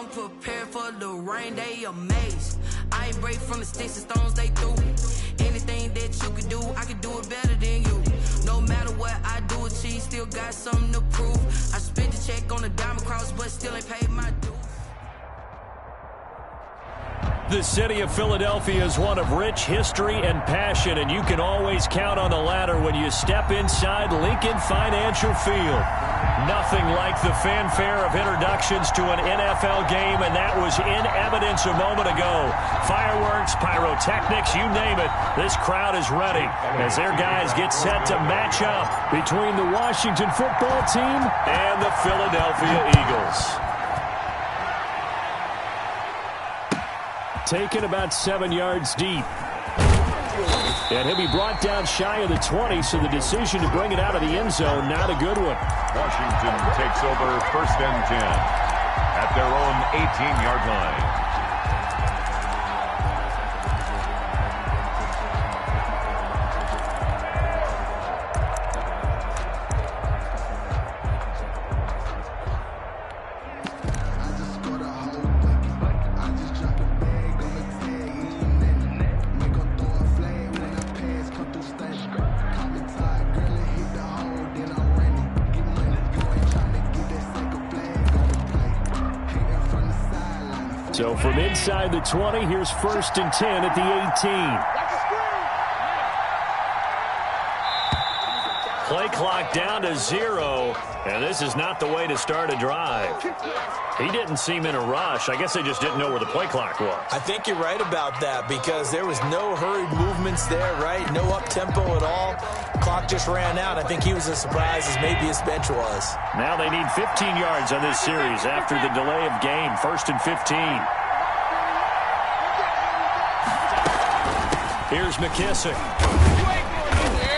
I'm prepared for the rain, they amazed. I ain't break from the sticks and stones they threw. Anything that you can do, I can do it better than you. No matter what I do, achieve, still got something to prove. I spent the check on the diamond cross, but still ain't paid my dues. The city of Philadelphia is one of rich history and passion, and you can always count on the latter when you step inside Lincoln Financial Field. Nothing like the fanfare of introductions to an NFL game, and that was in evidence a moment ago. Fireworks, pyrotechnics, you name it, this crowd is ready as their guys get set to match up between the Washington football team and the Philadelphia Eagles. Taken about 7 yards deep. And he'll be brought down shy of the 20, so the decision to bring it out of the end zone, not a good one. Washington takes over 1st and 10 at their own 18-yard line. So from inside the 20, here's 1st and 10 at the 18. Play clock down to 0, and this is not the way to start a drive. He didn't seem in a rush. I guess they just didn't know where the play clock was. I think you're right about that because there was no hurried movements there, right? No up-tempo at all. Clock just ran out. I think he was as surprised as maybe his bench was. Now they need 15 yards on this series after the delay of game. 1st and 15. Here's McKissick.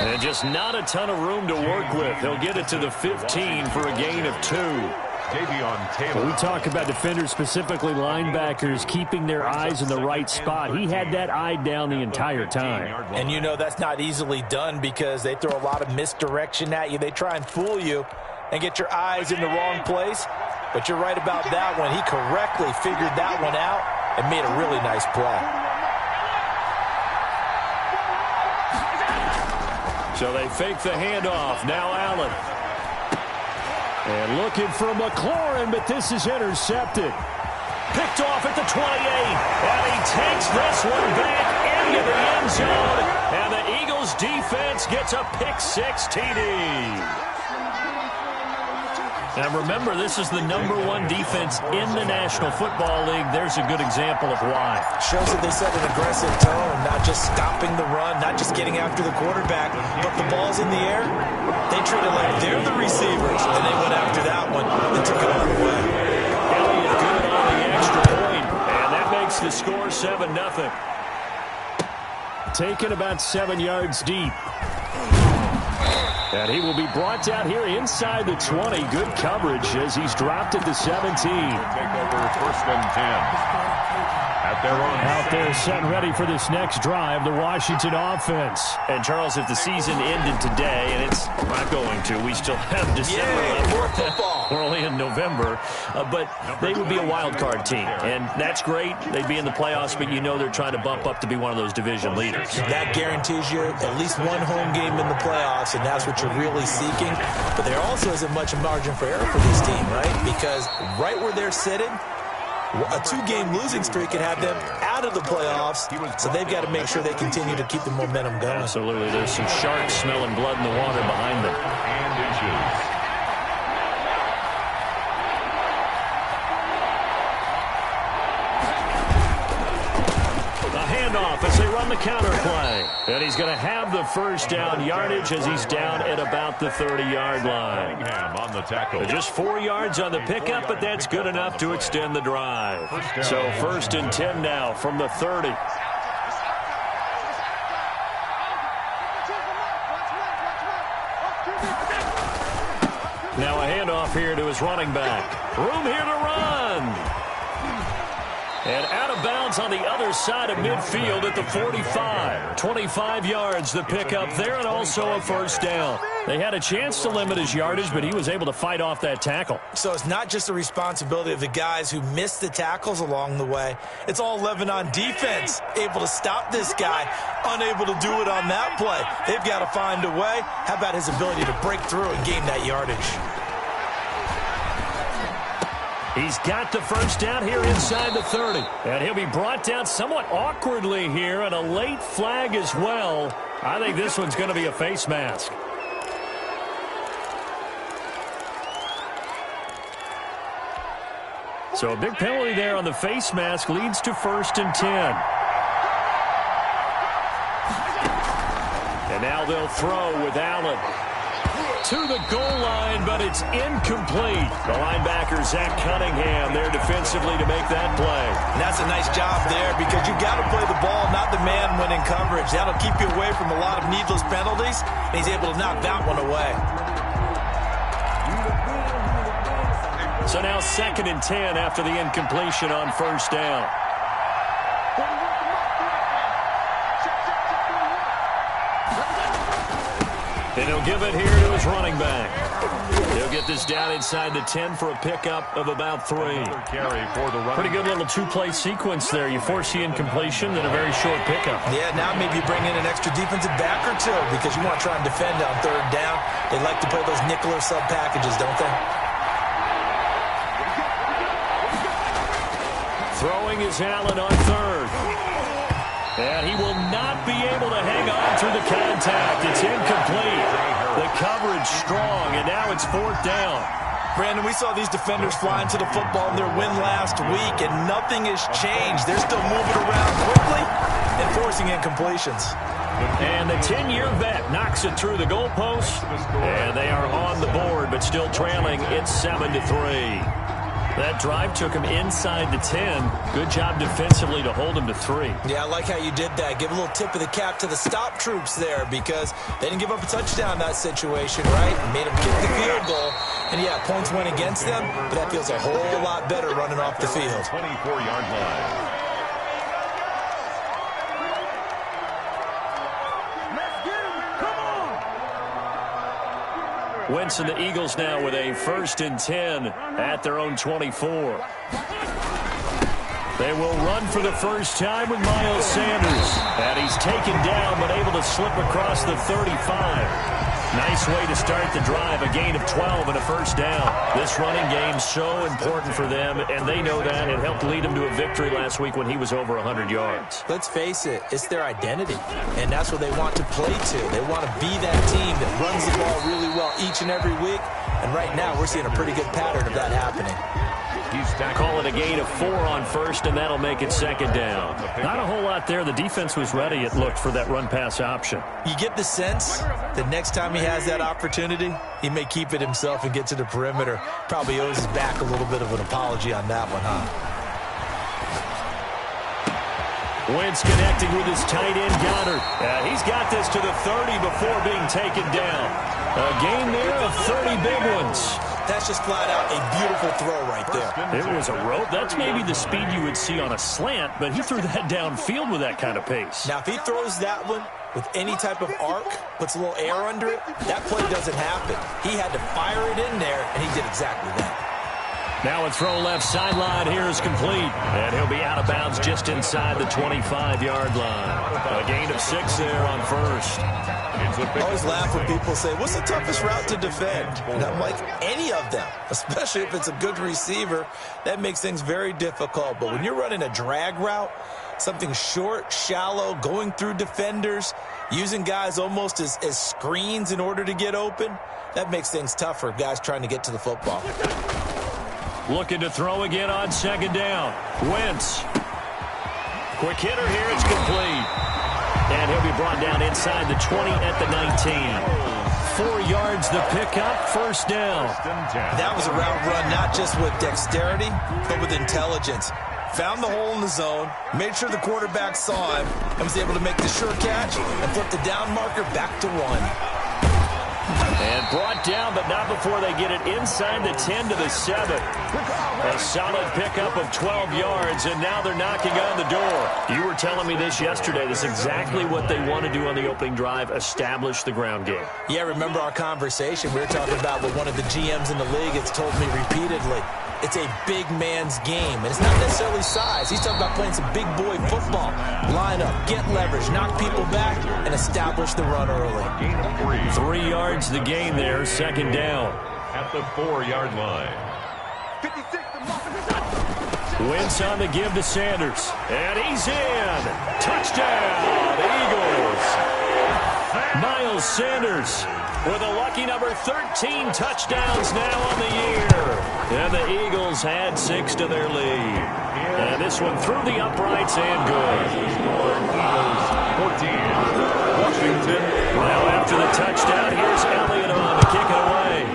And just not a ton of room to work with. He'll get it to the 15 for a gain of 2. Well, we talk about defenders, specifically linebackers, keeping their eyes in the right spot. He had that eye down the entire time. And you know that's not easily done because they throw a lot of misdirection at you. They try and fool you and get your eyes in the wrong place. But you're right about that one. He correctly figured that one out and made a really nice play. So they fake the handoff. Now Allen. And looking for McLaurin, but this is intercepted. Picked off at the 28. And he takes this one back into the end zone. And the Eagles defense gets a pick-6 TD. Now remember, this is the #1 defense in the National Football League. There's a good example of why. Shows that they set an aggressive tone, not just stopping the run, not just getting after the quarterback, but the ball's in the air. They treat it like they're the receivers, and they went after that one and took it all away. Elliott good on the extra point, and that makes the score 7-0. Taken about 7 yards deep. And he will be brought down here inside the 20. Good coverage as he's dropped at the 17. Take over 1st and 10 at their own. Out there set and ready for this next drive, the Washington offense. And Charles, if the season ended today, and it's not going to, we still have December left. More football. We're only in November, but they would be a wild card team, and that's great. They'd be in the playoffs, but you know they're trying to bump up to be one of those division leaders. That guarantees you at least one home game in the playoffs, and that's what you're really seeking. But there also isn't much margin for error for this team, right? Because right where they're sitting, a 2-game losing streak could have them out of the playoffs, so they've got to make sure they continue to keep the momentum going. Absolutely. There's some sharks smelling blood in the water behind them. And inches. As they run the counter play. And he's going to have the first down yardage as he's down at about the 30-yard line. On the tackle. Just 4 yards on the pickup, but that's good enough to extend the drive. So 1st and 10 now from the 30. Now a handoff here to his running back. Room here to run. And out of bounds on the other side of midfield at the 45. 25 yards the pickup there, and also a first down. They had a chance to limit his yardage, but he was able to fight off that tackle. So it's not just the responsibility of the guys who missed the tackles along the way. It's all 11 on defense, able to stop this guy, unable to do it on that play. They've got to find a way. How about his ability to break through and gain that yardage? He's got the first down here inside the 30. And he'll be brought down somewhat awkwardly here, and a late flag as well. I think this one's going to be a face mask. So a big penalty there on the face mask leads to 1st and 10. And now they'll throw with Allen to the goal line, but it's incomplete. The linebacker, Zach Cunningham, there defensively to make that play. And that's a nice job there, because you got to play the ball, not the man when in coverage. That'll keep you away from a lot of needless penalties, and he's able to knock that one away. So now 2nd and 10 after the incompletion on first down. And he'll give it here to his running back. He'll get this down inside the 10 for a pickup of about 3. Pretty good little two-play sequence there. You force the incompletion, then a very short pickup. Yeah, now maybe you bring in an extra defensive back or two, because you want to try and defend on 3rd down. They like to play those nickel or sub packages, don't they? Throwing is Allen on 3rd. And he will not be able to hang on through the contact. It's incomplete. The coverage strong, and now it's 4th down. Brandon, we saw these defenders flying to the football in their win last week, and nothing has changed. They're still moving around quickly and forcing incompletions. And the 10-year vet knocks it through the goalpost, and they are on the board, but still trailing. It's 7-3. That drive took him inside the 10. Good job defensively to hold him to 3. Yeah, I like how you did that. Give a little tip of the cap to the stop troops there, because they didn't give up a touchdown in that situation, right? Made them kick the field goal. And, yeah, points went against them, but that feels a whole lot better running off the field. 24-yard line. Wentz and the Eagles now with a 1st and 10 at their own 24. They will run for the first time with Miles Sanders. And he's taken down but able to slip across the 35. Nice way to start the drive, a gain of 12 and a first down. This running game so important for them, and they know that. It helped lead them to a victory last week when he was over 100 yards. Let's face it, it's their identity, and that's what they want to play to. They want to be that team that runs the ball really well each and every week, and right now we're seeing a pretty good pattern of that happening. Call it a gain of 4 on first, and that'll make it 2nd down. Not a whole lot there. The defense was ready, it looked, for that run-pass option. You get the sense that next time he has that opportunity, he may keep it himself and get to the perimeter. Probably owes his back a little bit of an apology on that one, huh? Wentz connecting with his tight end, Goddard. He's got this to the 30 before being taken down. A gain there of 30 big ones. That's just flat out a beautiful throw right there. It was a rope. That's maybe the speed you would see on a slant, but he threw that downfield with that kind of pace. Now, if he throws that one with any type of arc, puts a little air under it, that play doesn't happen. He had to fire it in there, and he did exactly that. Now a throw left sideline here is complete, and he'll be out of bounds just inside the 25-yard line. A gain of 6 there on first. I always laugh when people say, what's the toughest route to defend? And I'm like, any of them, especially if it's a good receiver. That makes things very difficult. But when you're running a drag route, something short, shallow, going through defenders, using guys almost as screens in order to get open, that makes things tougher, guys trying to get to the football. Looking to throw again on 2nd down. Wentz. Quick hitter here. It's complete. And he'll be brought down inside the 20 at the 19. 4 yards the pickup. First down. That was a route run not just with dexterity, but with intelligence. Found the hole in the zone, made sure the quarterback saw him, and was able to make the sure catch and flip the down marker back to 1. And brought down, but not before they get it inside the 10 to the 7. A solid pickup of 12 yards, and now they're knocking on the door. You were telling me this yesterday. This is exactly what they want to do on the opening drive, establish the ground game. Yeah, remember our conversation? We were talking about what one of the GMs in the league has told me repeatedly. It's a big man's game, and it's not necessarily size. He's talking about playing some big boy football. Line up, get leverage, knock people back, and establish the run early. 3 yards the gain there, second down. At the 4-yard line. Wentz on the give to Sanders. And he's in. Touchdown, Eagles. Miles Sanders with a lucky number 13 touchdowns now on the year. And the Eagles add 6 to their lead. And this one through the uprights and good. Eagles 14. Washington. Now after the touchdown, here's Elliott on to kick it away.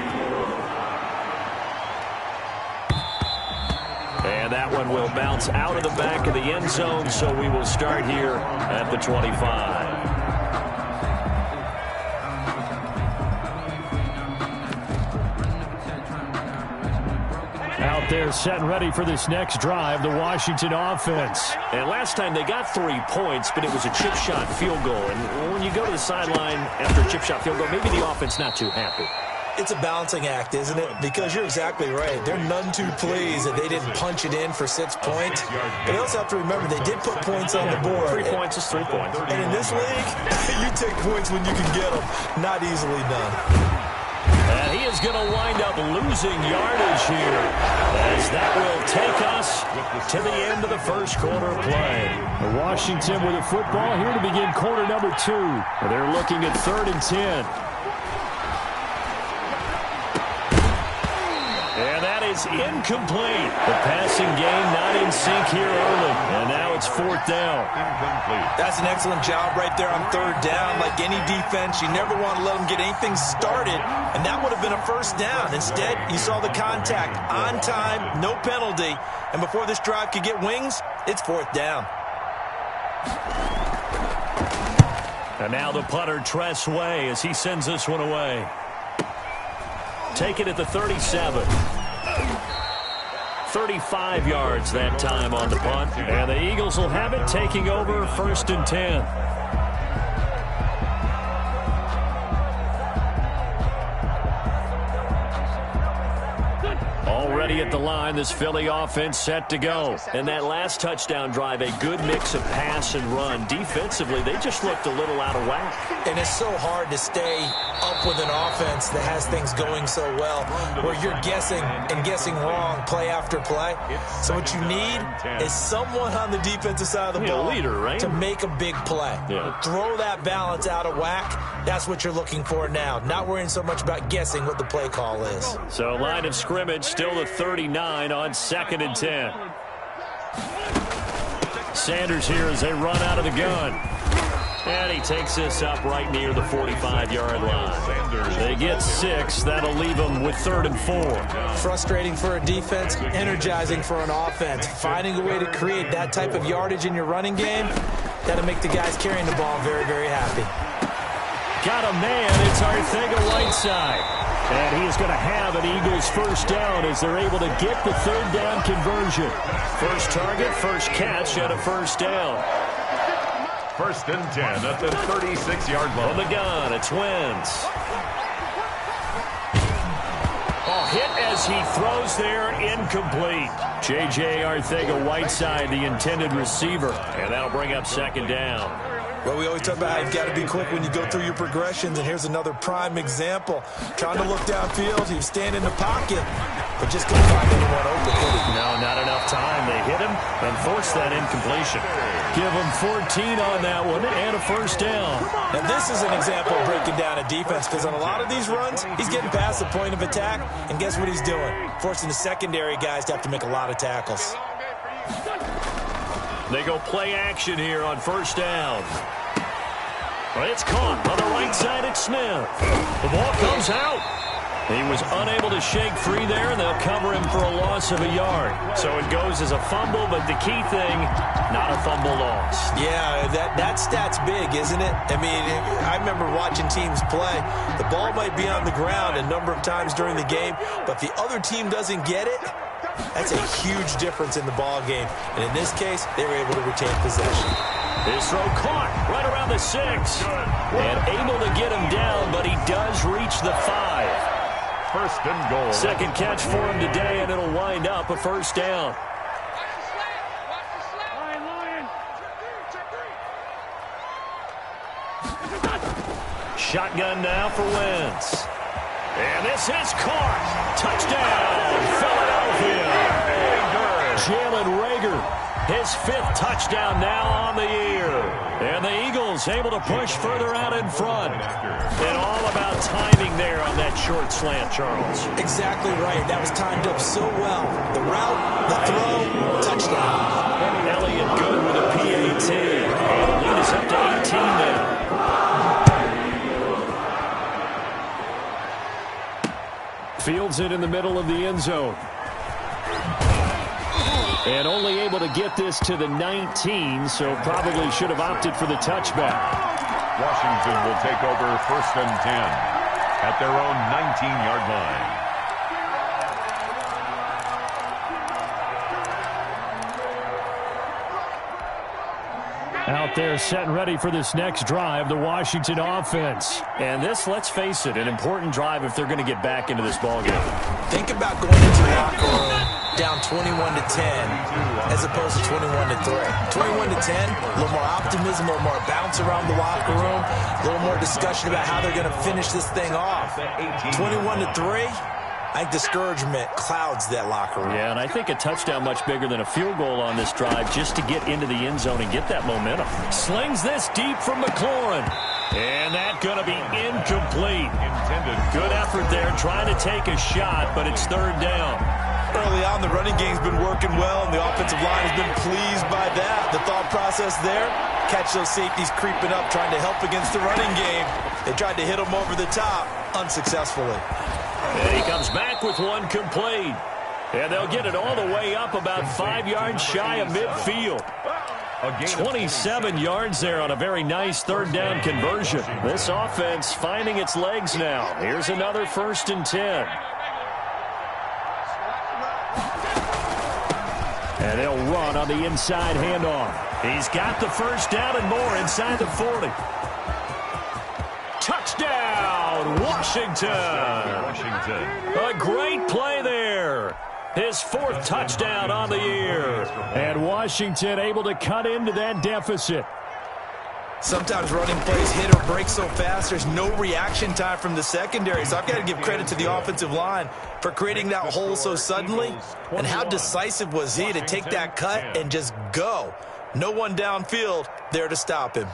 And that one will bounce out of the back of the end zone, so we will start here at the 25. Out there set and ready for this next drive, the Washington offense. And last time they got 3 points, but it was a chip shot field goal. And when you go to the sideline after a chip shot field goal, maybe the offense not too happy. It's a balancing act, isn't it? Because you're exactly right. They're none too pleased that they didn't punch it in for 6 points. But you also have to remember they did put points on the board. 3 points is 3 points. And in this league, you take points when you can get them. Not easily done. And he is going to wind up losing yardage here, as that will take us to the end of the first quarter play. Washington with a football here to begin quarter number 2. They're looking at 3rd and 10. And that is incomplete. The passing game not in sync here early. And now it's 4th down. Incomplete. That's an excellent job right there on 3rd down. Like any defense, you never want to let them get anything started. And that would have been a 1st down. Instead, you saw the contact on time, no penalty. And before this drive could get wings, it's 4th down. And now the punter, Tress Way, as he sends this one away. Take it at the 37. 35 yards that time on the punt. And the Eagles will have it, taking over 1st and 10. Already at the line, this Philly offense set to go. And that last touchdown drive, a good mix of pass and run. Defensively, they just looked a little out of whack. And it's so hard to stay up with an offense that has things going so well, where you're guessing and guessing wrong play after play. So what you need is someone on the defensive side of the ball, leader, right? to make a big play. Yeah. Throw that balance out of whack. That's what you're looking for now. Not worrying so much about guessing what the play call is. So line of scrimmage still the 39 on 2nd and 10. Sanders here as they run out of the gun. And he takes this up right near the 45-yard line. They get 6. That'll leave them with 3rd and 4. Frustrating for a defense, energizing for an offense. Finding a way to create that type of yardage in your running game, that'll make the guys carrying the ball very, very happy. Got a man. It's Arcega-Whiteside. And he is going to have an Eagles 1st down as they're able to get the 3rd down conversion. First target, first catch at a 1st down. 1st and 10 at the 36-yard line. On the gun, it's Wentz. Hit as he throws there, incomplete. J.J. Arcega-Whiteside, the intended receiver. And that'll bring up 2nd down. Well, we always talk about how you've got to be quick when you go through your progressions, and here's another prime example. Trying to look downfield, he was standing in the pocket, but just couldn't find anyone open. No, not enough time. They hit him and forced that incompletion. Give him 14 on that one and a 1st down. And this is an example of breaking down a defense, because on a lot of these runs, he's getting past the point of attack, and guess what he's doing? Forcing the secondary guys to have to make a lot of tackles. They go play action here on 1st down. It's caught on the right side. It's Smith. The ball comes out. He was unable to shake free there, and they'll cover him for a loss of a yard. So it goes as a fumble, but the key thing, not a fumble loss. Yeah, that stat's big, isn't it? I mean, I remember watching teams play. The ball might be on the ground a number of times during the game, but if the other team doesn't get it, that's a huge difference in the ball game. And in this case, they were able to retain possession. His throw caught right around the 6. And able to get him down, but he does reach the 5. First and goal. Second catch for him today, and it'll wind up a first down. Shotgun now for Wentz. And this is caught. Touchdown, Philadelphia. Jalen Reagor, his 5th touchdown now on the year. And the Eagles able to push further out in front. And all about timing there on that short slant, Charles. Exactly right. That was timed up so well. The route, the throw, touchdown. Elliott good with a PAT. And the lead is up to 18 now. Fields it in the middle of the end zone. And only able to get this to the 19, so probably should have opted for the touchback. Washington will take over first and 10 at their own 19-yard line. Out there set and ready for this next drive, the Washington offense. And this, let's face it, an important drive if they're going to get back into this ballgame. Think about going into the locker room down 21-10 as opposed to 21-3. 21-10, a little more optimism, a little more bounce around the locker room, a little more discussion about how they're going to finish this thing off. 21-3. I think discouragement clouds that locker room. Yeah, and I think a touchdown much bigger than a field goal on this drive just to get into the end zone and get that momentum. Slings this deep from McLaurin. And that going to be incomplete. Good effort there trying to take a shot, but it's third down. Early on, the running game's been working well, and the offensive line has been pleased by that. The thought process there, catch those safeties creeping up, trying to help against the running game. They tried to hit them over the top, unsuccessful. And he comes back with one complete. And they'll get it all the way up about 5 yards shy of midfield. 27 yards there on a very nice third down conversion. This offense finding its legs now. Here's another first and 10. And they'll run on the inside handoff. He's got the first down and more inside the 40. Touchdown, Washington. A great play there. His 4th touchdown on the year. And Washington able to cut into that deficit. Sometimes running plays hit or break so fast, there's no reaction time from the secondary. So I've got to give credit to the offensive line for creating that hole so suddenly. And how decisive was he to take that cut and just go. No one downfield there to stop him.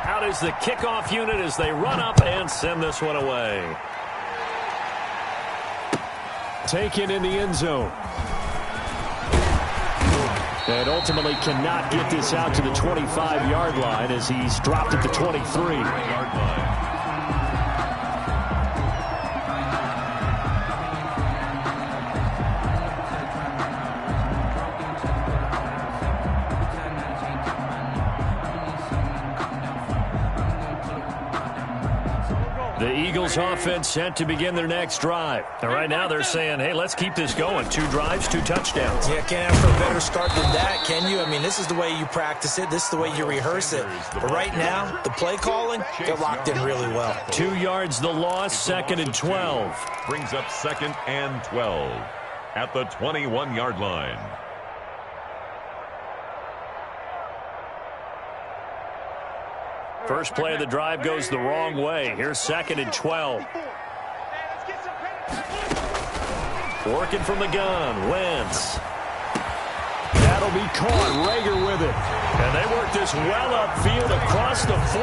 Out is the kickoff unit as they run up and send this one away. Taken in the end zone. And ultimately cannot get this out to the 25-yard line as he's dropped at the 23-yard line. The Eagles offense set to begin their next drive. And right now they're saying, hey, let's keep this going. 2 drives, 2 touchdowns. Yeah, can't ask for a better start than that, can you? I mean, this is the way you practice it. This is the way you rehearse it. But right now, the play calling, they're locked in really well. 2 yards the loss, 2nd and 12. Brings up 2nd and 12 at the 21-yard line. First play of the drive goes the wrong way. Here's 2nd and 12. Working from the gun, Wentz. That That'll be caught. Rager with it. And they work this well upfield across the 45.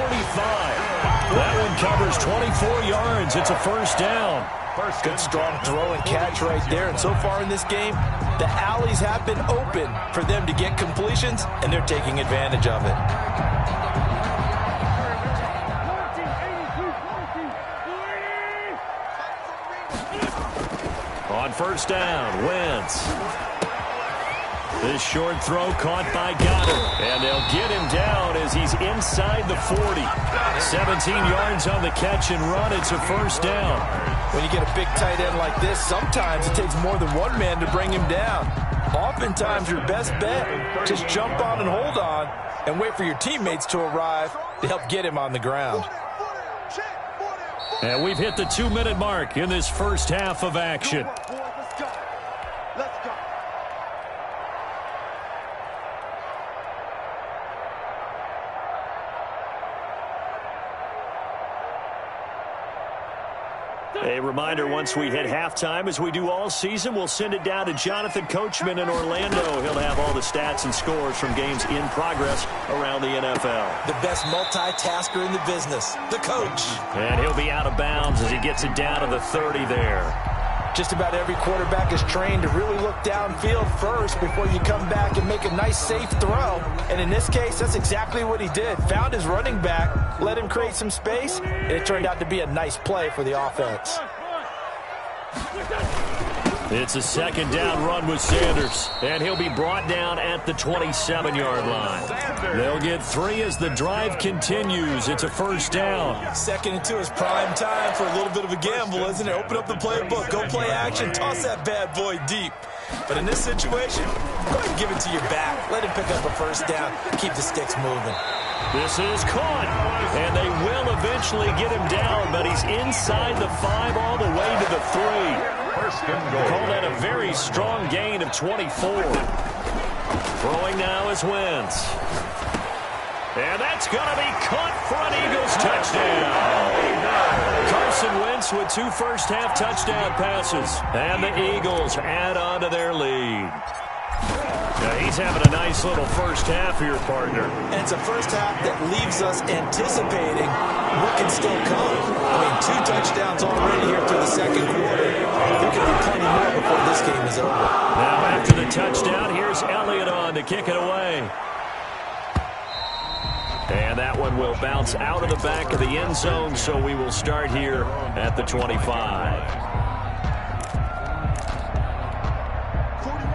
That one covers 24 yards. It's a first down. Good strong throw and catch right there. And so far in this game, the alleys have been open for them to get completions, and they're taking advantage of it. On first down, Wentz. This short throw caught by Goddard. And they'll get him down as he's inside the 40. 17 yards on the catch and run. It's a first down. When you get a big tight end like this, sometimes it takes more than one man to bring him down. Oftentimes, your best bet, just jump on and hold on and wait for your teammates to arrive to help get him on the ground. And we've hit the 2-minute mark in this first half of action. A reminder, once we hit halftime, as we do all season, we'll send it down to Jonathan Coachman in Orlando. He'll have all the stats and scores from games in progress around the NFL. The best multitasker in the business, the coach. And he'll be out of bounds as he gets it down to the 30 there. Just about every quarterback is trained to really look downfield first before you come back and make a nice, safe throw. And in this case, that's exactly what he did. Found his running back, let him create some space, and it turned out to be a nice play for the offense. It's a second down run with Sanders, and he'll be brought down at the 27-yard line. They'll get 3 as the drive continues. It's a first down. 2nd and 2 is prime time for a little bit of a gamble, isn't it? Open up the playbook, go play action, toss that bad boy deep. But in this situation, go ahead and give it to your back. Let him pick up a first down, keep the sticks moving. This is caught, and they will eventually get him down, but he's inside the 5 all the way to the 3. First and goal. Call that a very strong gain of 24. Throwing now is Wentz. And that's going to be caught for an Eagles touchdown. Carson Wentz with 2 first-half touchdown passes. And the Eagles add on to their lead. Now he's having a nice little first half here, partner. And it's a first half that leaves us anticipating what can still come. I mean, 2 touchdowns already here through the second quarter. There could be plenty more before this game is over. Now after the touchdown, here's Elliott on to kick it away. And that one will bounce out of the back of the end zone, so we will start here at the 25.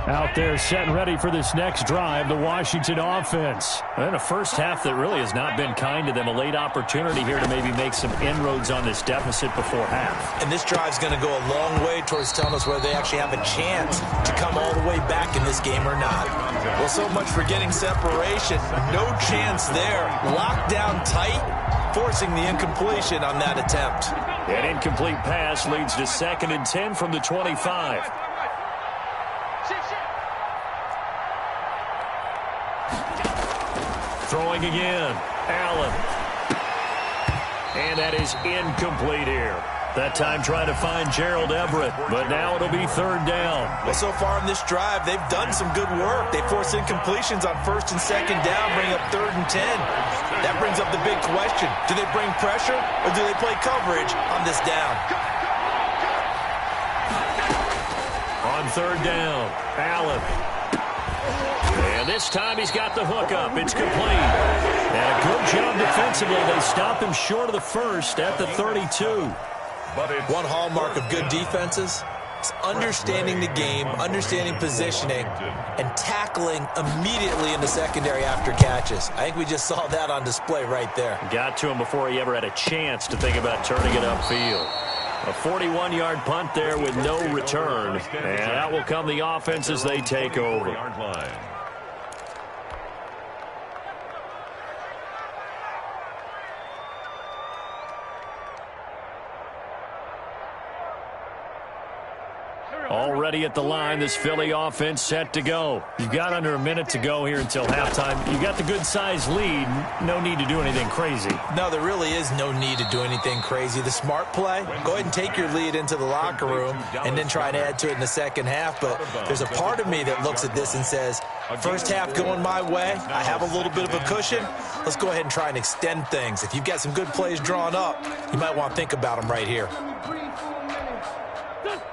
Out there set and ready for this next drive, the Washington offense. And a first half that really has not been kind to them. A late opportunity here to maybe make some inroads on this deficit before half. And this drive's going to go a long way towards telling us whether they actually have a chance to come all the way back in this game or not. Well, so much for getting separation. No chance there. Locked down tight, forcing the incompletion on that attempt. An incomplete pass leads to 2nd and 10 from the 25. Throwing again, Allen. And that is incomplete here. That time trying to find Gerald Everett, but now it'll be 3rd down. Well, so far in this drive, they've done some good work. They force incompletions on 1st and 2nd down, bring up 3rd and 10. That brings up the big question. Do they bring pressure, or do they play coverage on this down? On 3rd down, Allen. And this time he's got the hook up. It's complete. And a good job defensively. They stop him short of the 1st at the 32. One hallmark of good defenses is understanding the game, understanding positioning, and tackling immediately in the secondary after catches. I think we just saw that on display right there. Got to him before he ever had a chance to think about turning it upfield. A 41-yard punt there with no return. And out will come the offense as they take over. Already at the line, this Philly offense set to go. You've got under a minute to go here until halftime. You've got the good-sized lead. No need to do anything crazy. No, there really is no need to do anything crazy. The smart play, go ahead and take your lead into the locker room and then try and add to it in the second half. But there's a part of me that looks at this and says, First half going my way. I have a little bit of a cushion. Let's go ahead and try and extend things. If you've got some good plays drawn up, you might want to think about them right here.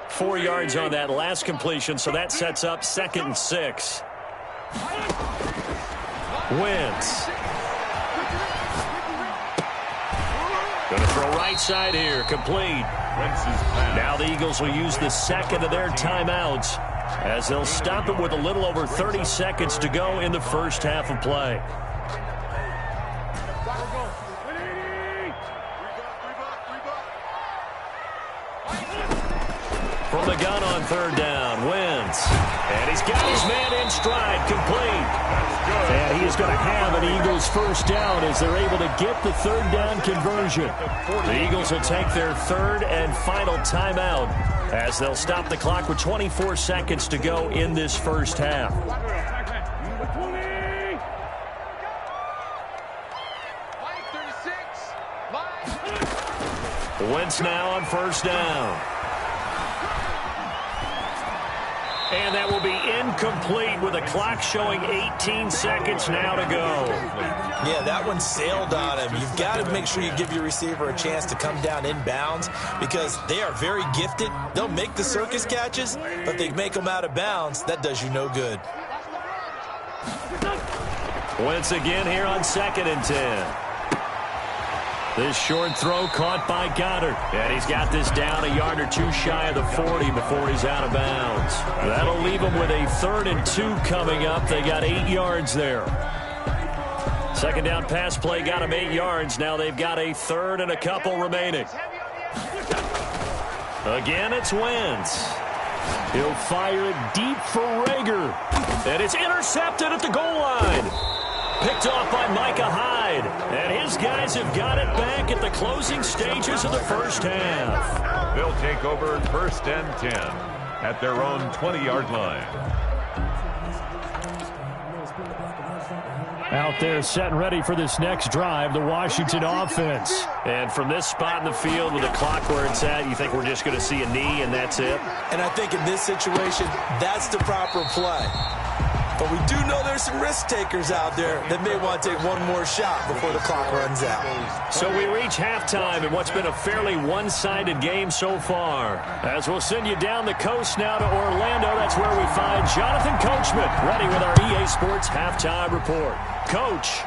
4 yards on that last completion, so that sets up 2nd and 6. Wentz. Going to throw right side here. Complete. Now the Eagles will use the second of their timeouts as they'll stop it with a little over 30 seconds to go in the first half of play. From the gun on 3rd down, Wentz. And he's got his man in stride, complete. And he is going to have an Eagles first down as they're able to get the 3rd down conversion. The Eagles will take their 3rd and final timeout as they'll stop the clock with 24 seconds to go in this first half. Wentz now on 1st down. And that will be incomplete with the clock showing 18 seconds now to go. Yeah, that one sailed on him. You've got to make sure you give your receiver a chance to come down inbounds because they are very gifted. They'll make the circus catches, but they make them out of bounds. That does you no good. Once again here on 2nd and 10. This short throw caught by Goddard. And he's got this down a yard or 2 shy of the 40 before he's out of bounds. That'll leave him with a 3rd and 2 coming up. They got 8 yards there. 2nd down pass play got him 8 yards. Now they've got a 3rd and a couple remaining. Again, it's Wentz. He'll fire it deep for Rager. And it's intercepted at the goal line. Picked off by Micah Hyde. And his guys have got it back at the closing stages of the first half. They'll take over 1st and 10 at their own 20-yard line. Out there set and ready for this next drive, the Washington offense. And from this spot in the field with the clock where it's at, you think we're just going to see a knee and that's it? And I think in this situation, that's the proper play. But we do know there's some risk takers out there that may want to take one more shot before the clock runs out. So we reach halftime in what's been a fairly one-sided game so far. As we'll send you down the coast now to Orlando, that's where we find Jonathan Coachman ready with our EA Sports halftime report. Coach.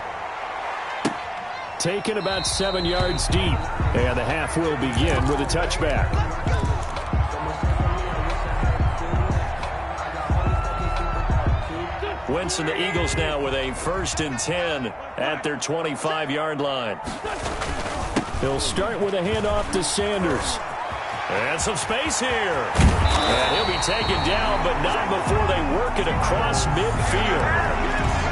Taken about 7 yards deep. And the half will begin with a touchback. Wentz and the Eagles now with a 1st and 10 at their 25-yard line. They'll start with a handoff to Sanders. And some space here. And he'll be taken down, but not before they work it across midfield.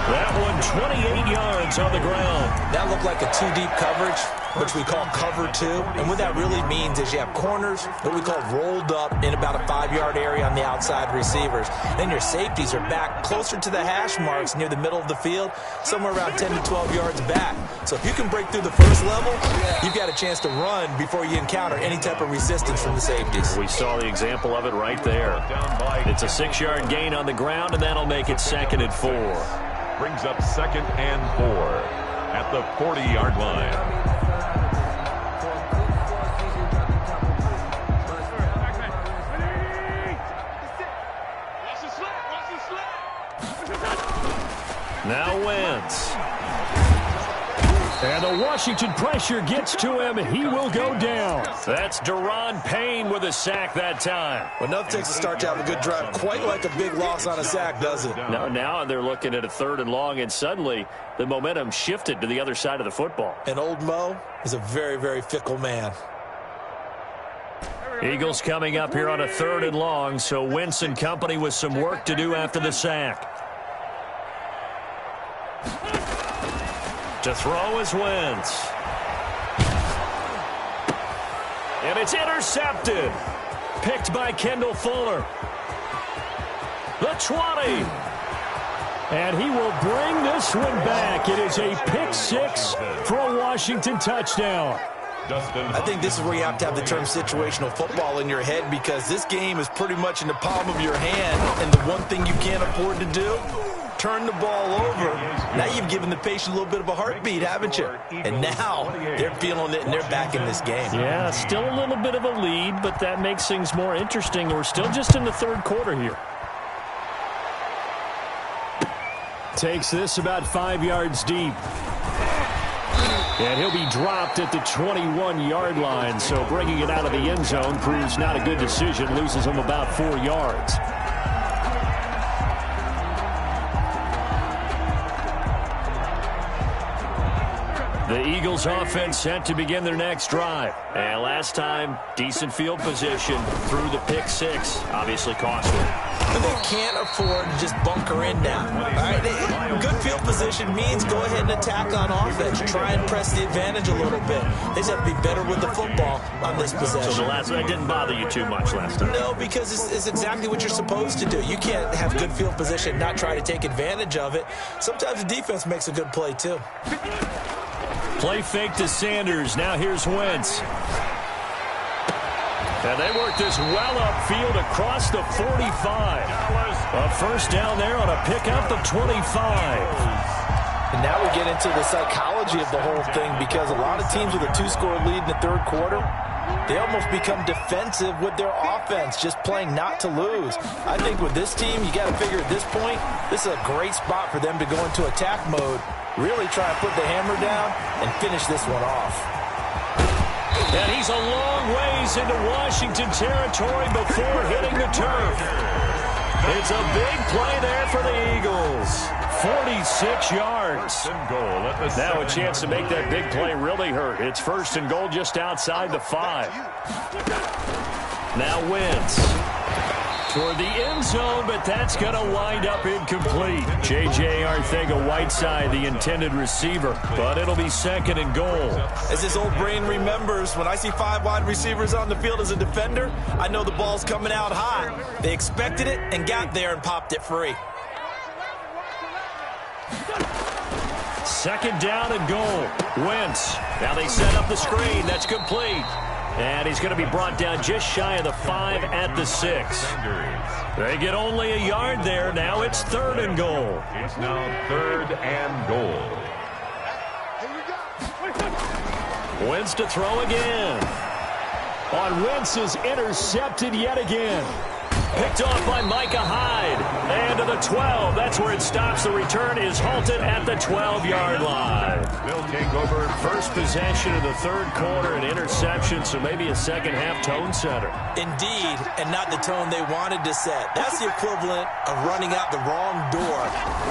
That one 28 yards on the ground. That looked like a 2-deep coverage, which we call cover 2. And what that really means is you have corners, what we call rolled up in about a 5-yard area on the outside receivers. Then your safeties are back closer to the hash marks near the middle of the field, somewhere around 10 to 12 yards back. So if you can break through the first level, you've got a chance to run before you encounter any type of resistance from the safeties. We saw the example of it right there. It's a 6-yard gain on the ground, and that'll make it 2nd and 4. Brings up 2nd and 4 at the 40-yard line. Now Wentz. And the Washington pressure gets to him. He will go down. That's Daron Payne with a sack that time. Well, nothing takes a start to have a good drive quite like a big loss on a sack, does it? No, now they're looking at a 3rd and long, and suddenly the momentum shifted to the other side of the football. And old Mo is a very, very fickle man. Eagles coming up here on a 3rd and long, so Wentz and company with some work to do after the sack. To throw is Wentz. And it's intercepted. Picked by Kendall Fuller. The 20. And he will bring this one back. It is a pick 6 for a Washington touchdown. I think this is where you have to have the term situational football in your head because this game is pretty much in the palm of your hand, and the one thing you can't afford to do turn the ball over. Now you've given the patient a little bit of a heartbeat, haven't you? And now they're feeling it, and they're back in this game. Yeah, still a little bit of a lead, but that makes things more interesting. We're still just in the third quarter here. Takes this about 5 yards deep. And he'll be dropped at the 21-yard line, so bringing it out of the end zone proves not a good decision, loses him about 4 yards. The Eagles offense set to begin their next drive. And last time, decent field position through the pick six. Obviously costly. But they can't afford to just bunker in now. All right, good field position means go ahead and attack on offense. Try and press the advantage a little bit. They just have to be better with the football on this possession. So the last one didn't bother you too much last time? No, because it's exactly what you're supposed to do. You can't have good field position and not try to take advantage of it. Sometimes the defense makes a good play, too. Play fake to Sanders. Now here's Wentz. And they work this well upfield across the 45. A first down there on a pickup of 25. And now we get into the psychology of the whole thing, because a lot of teams with a 2-score lead in the third quarter, they almost become defensive with their offense, just playing not to lose. I think with this team, you got to figure at this point, this is a great spot for them to go into attack mode, really try to put the hammer down and finish this one off. And he's a long ways into Washington territory before hitting the turf. It's a big play there for the Eagles. 46 yards. Now a chance to make that big play really hurt. It's first and goal just outside the 5. Now Wentz toward the end zone, but that's going to wind up incomplete. J.J. Arcega-Whiteside, the intended receiver, but it'll be second and goal. As his old brain remembers, when I see 5 wide receivers on the field as a defender, I know the ball's coming out high. They expected it and got there and popped it free. Second down and goal. Wentz. Now they set up the screen. That's complete. And he's going to be brought down just shy of the 5 at the 6. They get only a yard there. Now it's third and goal. It's now third and goal. Wentz to throw again. On Wentz is intercepted yet again. Picked off by Micah Hyde. And to the 12. That's where it stops. The return is halted at the 12-yard line. They'll take over. First possession of the third quarter, an interception, so maybe a second-half tone setter. Indeed, and not the tone they wanted to set. That's the equivalent of running out the wrong door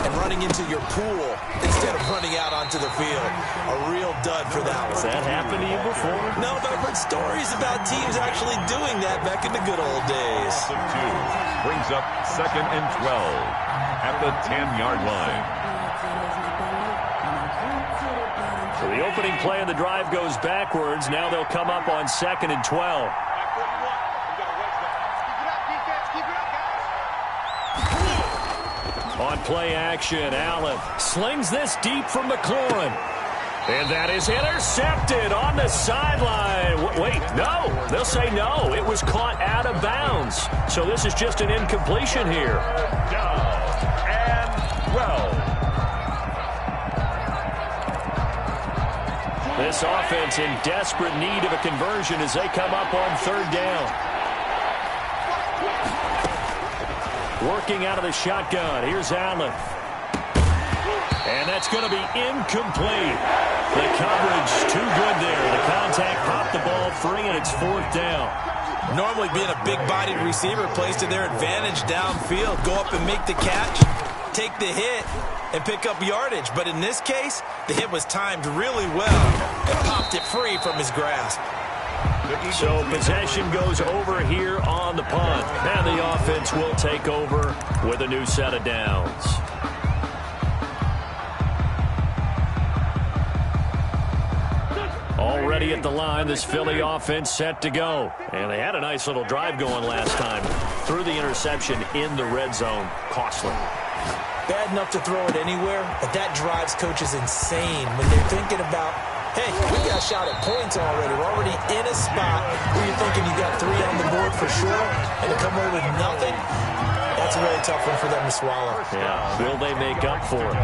and running into your pool instead of running out onto the field. A real dud for that one. Has that happened to you before? No, but I've heard stories about teams actually doing that back in the good old days. Brings up second and 12 at the 10-yard line. So the opening play of the drive goes backwards. Now they'll come up on second and 12. On play action, Allen slings this deep from McLaurin. And that is intercepted on the sideline. Wait, no. They'll say no. It was caught out of bounds. So this is just an incompletion here. Down and 12. This offense in desperate need of a conversion as they come up on third down. Working out of the shotgun. Here's Allen. And that's going to be incomplete. The coverage too good there. The contact popped the ball free, and it's fourth down. Normally being a big-bodied receiver plays to their advantage downfield. Go up and make the catch, take the hit, and pick up yardage. But in this case, the hit was timed really well and popped it free from his grasp. So possession goes over here on the punt. And the offense will take over with a new set of downs. Already at the line, this Philly offense set to go. And they had a nice little drive going last time. Threw the interception in the red zone. Costly. Bad enough to throw it anywhere, but that drives coaches insane when they're thinking about, hey, we got shot at points already. We're already in a spot where you're thinking you got 3 on the board for sure, and to come away with nothing, that's That's a really tough one for them to swallow. Yeah. Will they make up for it?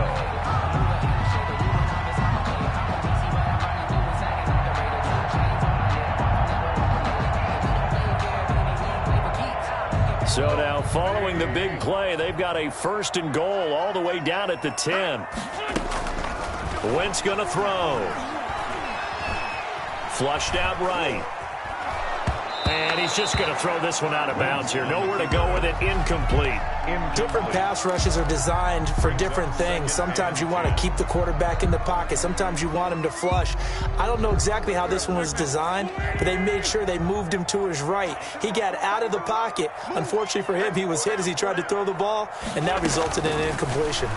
So now, following the big play, they've got a 1st and goal all the way down at the 10. Wentz going to throw. Flushed out right. And he's just going to throw this one out of bounds here. Nowhere to go with it. Incomplete. Different pass rushes are designed for different things. Sometimes you want to keep the quarterback in the pocket. Sometimes you want him to flush. I don't know exactly how this one was designed, but they made sure they moved him to his right. He got out of the pocket. Unfortunately for him, he was hit as he tried to throw the ball, and that resulted in an incompletion.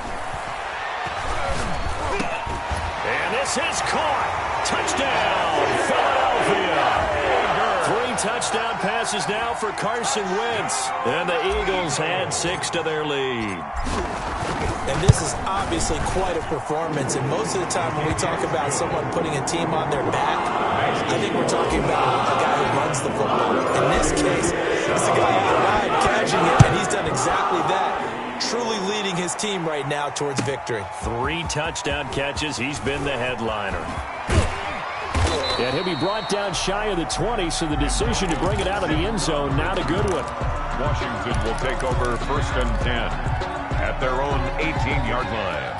And this is caught. Touchdown, Philadelphia. 3 touchdown passes now for Carson Wentz. And the Eagles add 6 to their lead. And this is obviously quite a performance. And most of the time when we talk about someone putting a team on their back, I think we're talking about a guy who runs the football. In this case, it's the guy outside catching it, and he's done exactly that. Truly leading his team right now towards victory. 3 touchdown catches. He's been the headliner. And he'll be brought down shy of the 20, so the decision to bring it out of the end zone, not a good one. Washington will take over 1st and 10 at their own 18-yard line.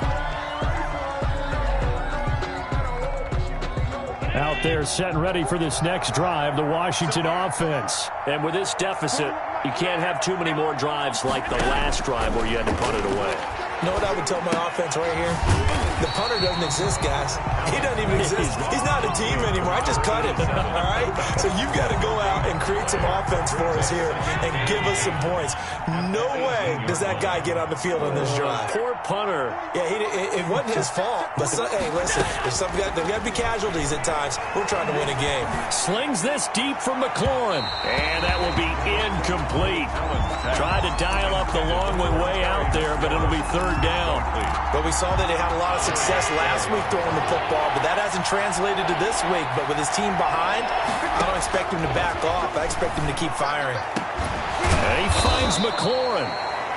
Out there set and ready for this next drive, the Washington offense. And with this deficit, you can't have too many more drives like the last drive where you had to punt it away. You know what I would tell my offense right here? The punter doesn't exist, guys. He doesn't even exist. He's not a team anymore. I just cut him, all right? So you've got to go out and create some offense for us here and give us some points. No way does that guy get on the field on this drive. Poor punter. Yeah, it wasn't his fault. But, hey, listen, there's got to be casualties at times. We're trying to win a game. Slings this deep from McLaurin. And that will be incomplete. Tried to dial up the long way out there, but it'll be 3rd down. But we saw that they had a lot of success last week throwing the football, but that hasn't translated to this week. But with his team behind, I don't expect him to back off. I expect him to keep firing. And he finds McLaurin.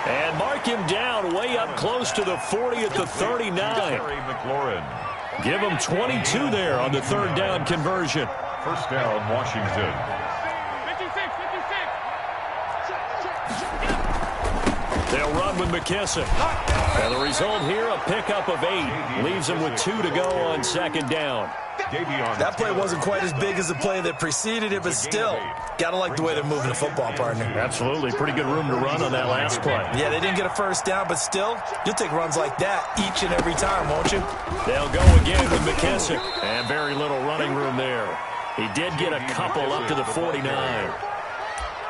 And mark him down way up close to the 40 at the 39. McLaurin. Give him 22 there on the 3rd down conversion. 1st down, Washington. They'll run with McKissick. And the result here, a pickup of 8. Leaves him with 2 to go on 2nd down. That play wasn't quite as big as the play that preceded it, but still, got to like the way they're moving the football, partner. Absolutely. Pretty good room to run on that last play. Yeah, they didn't get a 1st down, but still, you'll take runs like that each and every time, won't you? They'll go again with McKissick. And very little running room there. He did get a couple up to the 49.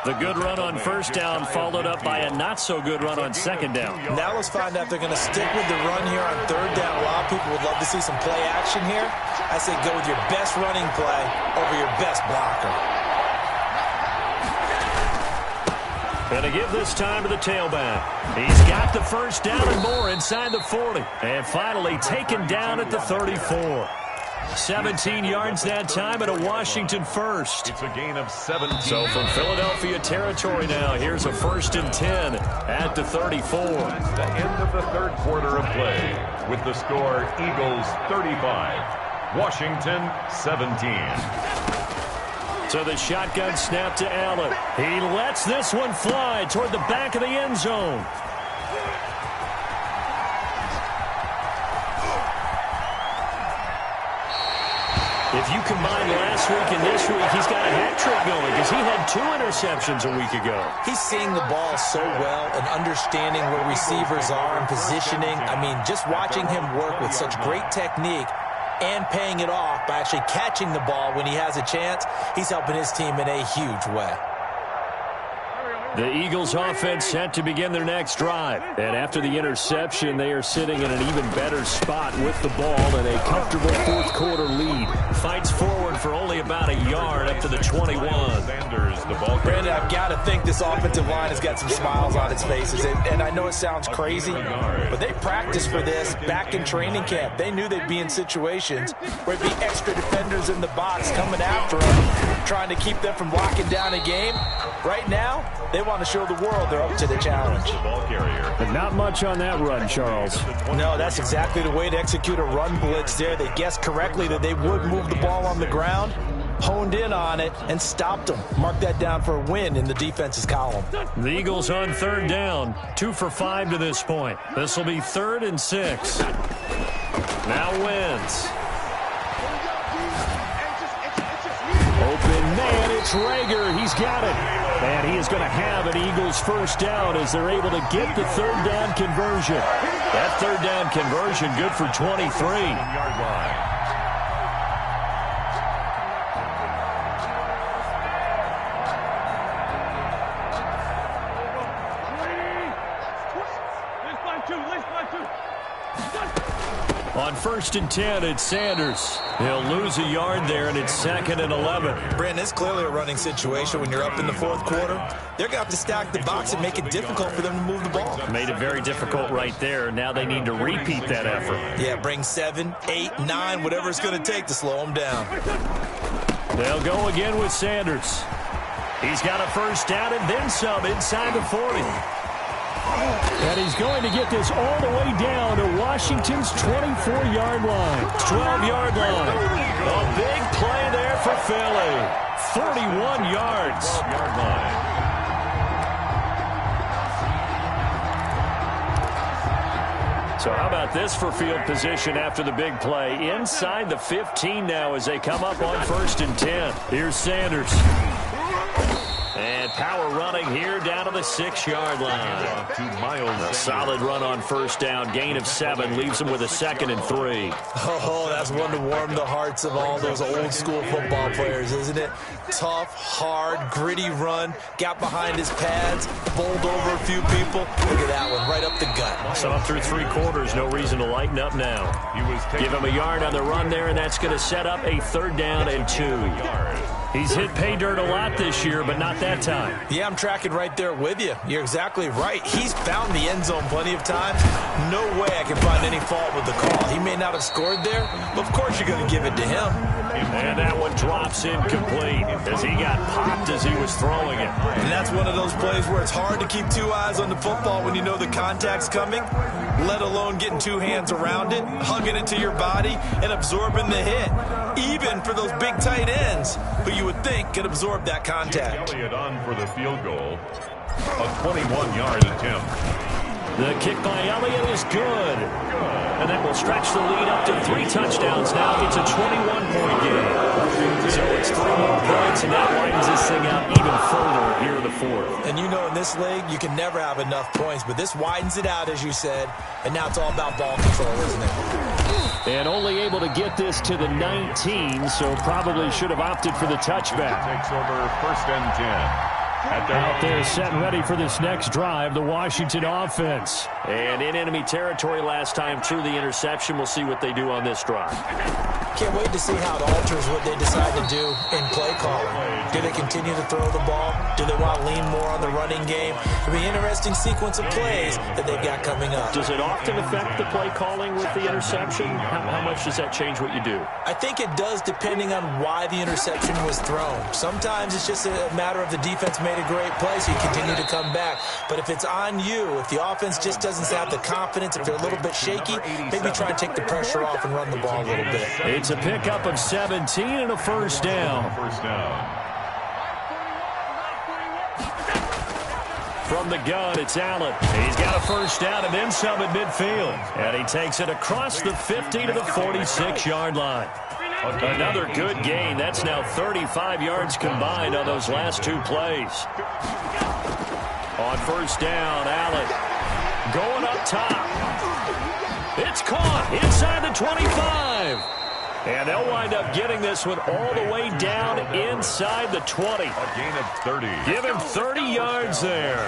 The good run on 1st down followed up by a not-so-good run on 2nd down. Now let's find out if they're going to stick with the run here on 3rd down. A lot of people would love to see some play action here. I say go with your best running play over your best blocker. And to give this time to the tailback. He's got the 1st down and more inside the 40. And finally taken down at the 34. 17 yards that time and a Washington 1st. It's a gain of 17. So from Philadelphia territory now, here's a 1st and 10 at the 34. It's the end of the 3rd quarter of play with the score Eagles 35, Washington 17. So the shotgun snap to Allen. He lets this one fly toward the back of the end zone. If you combine last week and this week, he's got a hat trick going because he had 2 interceptions a week ago. He's seeing the ball so well and understanding where receivers are and positioning. I mean, just watching him work with such great technique and paying it off by actually catching the ball when he has a chance, he's helping his team in a huge way. The Eagles offense set to begin their next drive. And after the interception, they are sitting in an even better spot with the ball and a comfortable 4th quarter lead. Fights forward for only about a yard up to the 21. Sanders, the ball. Brandon, I've got to think this offensive line has got some smiles on its faces. And I know it sounds crazy, but they practiced for this back in training camp. They knew they'd be in situations where it'd be extra defenders in the box coming after them, trying to keep them from locking down a game. Right now, they want to show the world they're up to the challenge. But not much on that run, Charles. No, that's exactly the way to execute a run blitz there. They guessed correctly that they would move the ball on the ground, honed in on it, and stopped them. Mark that down for a win in the defense's column. The Eagles on third down. 2 for 5 to this point. This will be 3rd and 6. Now Wentz. Open man, it's Rager. He's got it. And he is going to have an Eagles first down as they're able to get the third down conversion. That third down conversion good for 23. On 1st and 10, it's Sanders. He'll lose a yard there, and it's 2nd and 11. Brandon, it's clearly a running situation when you're up in the 4th quarter. They're going to have to stack the box and make it difficult for them to move the ball. Made it very difficult right there. Now they need to repeat that effort. Yeah, bring 7, 8, 9, whatever it's going to take to slow them down. They'll go again with Sanders. He's got a first down and then some inside the 40. And he's going to get this all the way down to Washington's 24-yard line. 12-yard line. A big play there for Philly. 31 yards. So how about this for field position after the big play? Inside the 15 now as they come up on 1st and 10. Here's Sanders. And power running here down to the 6-yard line. A solid run on first down. Gain of 7 leaves them with a 2nd and 3. Oh, that's one to warm the hearts of all those old-school football players, isn't it? Tough, hard, gritty run. Got behind his pads, bowled over a few people. Look at that one, right up the gut. So through 3 quarters, no reason to lighten up now. Give him a yard on the run there, and that's going to set up a 3rd down and 2. He's hit pay dirt a lot this year, but not that time. Yeah, I'm tracking right there with you. You're exactly right. He's found the end zone plenty of times. No way I can find any fault with the call. He may not have scored there, but of course you're going to give it to him. And that one drops incomplete as he got popped as he was throwing it. And that's one of those plays where it's hard to keep 2 eyes on the football when you know the contact's coming, let alone getting 2 hands around it, hugging it to your body, and absorbing the hit. Even for those big tight ends who you would think could absorb that contact. Elliott on for the field goal. A 21-yard attempt. The kick by Elliott is good. And that will stretch the lead up to 3 touchdowns now. It's a 21-point game. So it's 3 more points, and that widens this thing out even further here in the 4th. And you know in this league, you can never have enough points, but this widens it out, as you said, and now it's all about ball control, isn't it? And only able to get this to the 19, so probably should have opted for the touchback. Takes over 1st and 10. Out there set and ready for this next drive, the Washington offense. And in enemy territory last time through the interception. We'll see what they do on this drive. Can't wait to see how it alters what they decide to do in play calling. Do they continue to throw the ball? Do they want to lean more on the running game? It'll be an interesting sequence of plays that they've got coming up. Does it often affect the play calling with the interception? How much does that change what you do? I think it does depending on why the interception was thrown. Sometimes it's just a matter of the defense made a great play, so you continue to come back. But if it's on you, if the offense just doesn't have the confidence, if they're a little bit shaky, maybe try and take the pressure off and run the ball a little bit. It's a pickup of 17 and a first down. From the gun, it's Allen. He's got a first down and then some at midfield. And he takes it across the 50 to the 46-yard line. Another good gain. That's now 35 yards combined on those last 2 plays. On first down, Allen going up top. It's caught inside the 25. And they'll wind up getting this one all the way down inside the 20. A gain of 30. Give him 30 yards there.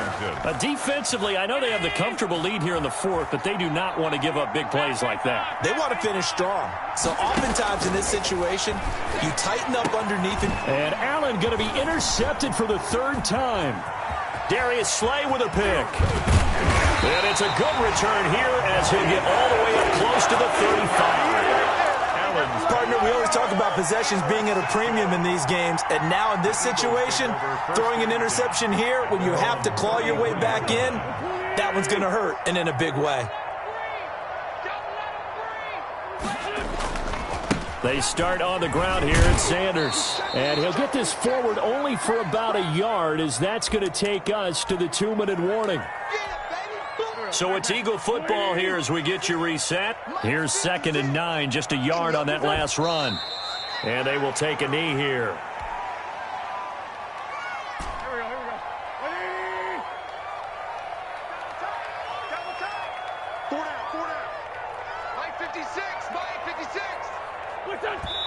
Defensively, I know they have the comfortable lead here in the 4th, but they do not want to give up big plays like that. They want to finish strong. So oftentimes in this situation, you tighten up underneath it. And Allen going to be intercepted for the 3rd time. Darius Slay with a pick. And it's a good return here as he'll get all the way up close to the 35. Partner, we always talk about possessions being at a premium in these games, and now in this situation, throwing an interception here when you have to claw your way back in, that one's going to hurt, and in a big way. They start on the ground here at Sanders. And he'll get this forward only for about a yard, as that's going to take us to the 2-minute warning. So it's Eagle football here as we get you reset. Here's 2nd and 9, just a yard on that last run. And they will take a knee here.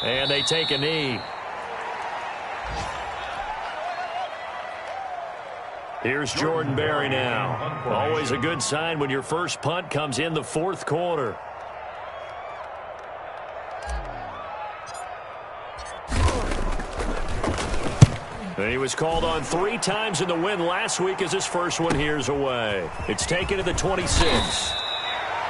And they take a knee. Here's Jordan Berry now. Always a good sign when your first punt comes in the 4th quarter. And he was called on 3 times in the win last week as his first one here's away. It's taken to the 26.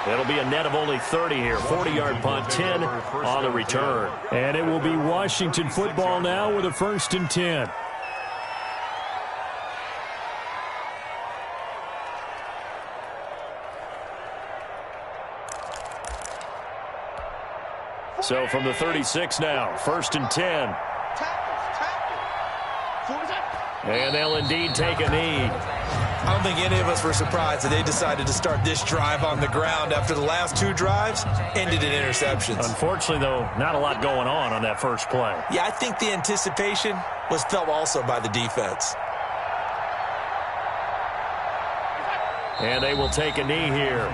It'll be a net of only 30 here. 40-yard punt, 10 on the return. And it will be Washington football now with a 1st and 10. So from the 36 now, 1st and 10. And they'll indeed take a knee. I don't think any of us were surprised that they decided to start this drive on the ground after the last 2 drives ended in interceptions. Unfortunately, though, not a lot going on that first play. Yeah, I think the anticipation was felt also by the defense. And they will take a knee here.